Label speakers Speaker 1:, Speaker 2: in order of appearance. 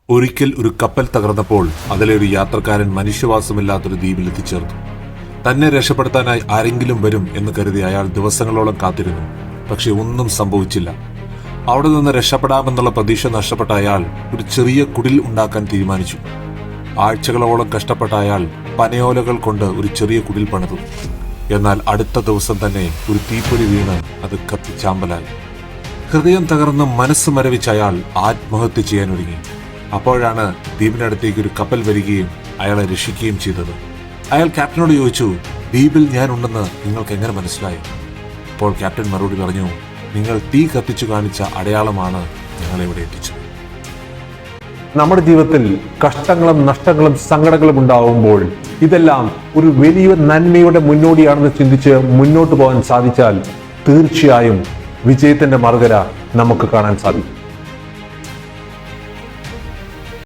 Speaker 1: ഒരിക്കൽ ഒരു കപ്പൽ തകർന്നപ്പോൾ അതിലെ ഒരു യാത്രക്കാരൻ മനുഷ്യവാസമില്ലാത്തൊരു ദ്വീപിൽ എത്തിച്ചേർന്നു. തന്നെ രക്ഷപ്പെടുത്താനായി ആരെങ്കിലും വരും എന്ന് കരുതി അയാൾ ദിവസങ്ങളോളം കാത്തിരുന്നു. പക്ഷെ ഒന്നും സംഭവിച്ചില്ല. അവിടെ നിന്ന് രക്ഷപ്പെടാമെന്നുള്ള പ്രതീക്ഷ നഷ്ടപ്പെട്ട അയാൾ ഒരു ചെറിയ കുടിൽ ഉണ്ടാക്കാൻ തീരുമാനിച്ചു. ആഴ്ചകളോളം കഷ്ടപ്പെട്ട അയാൾ പനയോലകൾ കൊണ്ട് ഒരു ചെറിയ കുടിൽ പണിതു. എന്നാൽ അടുത്ത ദിവസം തന്നെ ഒരു തീപ്പൊരി വീണ് അത് കത്തിച്ചാമ്പലായി. ഹൃദയം തകർന്ന് മനസ്സ് മരവിച്ച അയാൾ ആത്മഹത്യ ചെയ്യാൻ ഒരുങ്ങി. അപ്പോഴാണ് ദ്വീപിനടുത്തേക്ക് ഒരു കപ്പൽ വരികയും അയാളെ രക്ഷിക്കുകയും ചെയ്തത്. അയാൾ ക്യാപ്റ്റനോട് ചോദിച്ചു, ദ്വീപിൽ ഞാൻ ഉണ്ടെന്ന് നിങ്ങൾക്ക് എങ്ങനെ മനസ്സിലായി? അപ്പോൾ ക്യാപ്റ്റൻ മറുപടി പറഞ്ഞു, നിങ്ങൾ തീ കത്തിച്ചു കാണിച്ച അടയാളമാണ് ഞങ്ങളെ ഇവിടെ എത്തിച്ചത്.
Speaker 2: നമ്മുടെ ജീവിതത്തിൽ കഷ്ടങ്ങളും നഷ്ടങ്ങളും സങ്കടങ്ങളും ഉണ്ടാവുമ്പോൾ ഇതെല്ലാം ഒരു വലിയ നന്മയുടെ മുന്നോടിയാണെന്ന് ചിന്തിച്ച് മുന്നോട്ട് പോകാൻ സാധിച്ചാൽ തീർച്ചയായും വിജയത്തിന്റെ മറുകര നമുക്ക് കാണാൻ സാധിക്കും.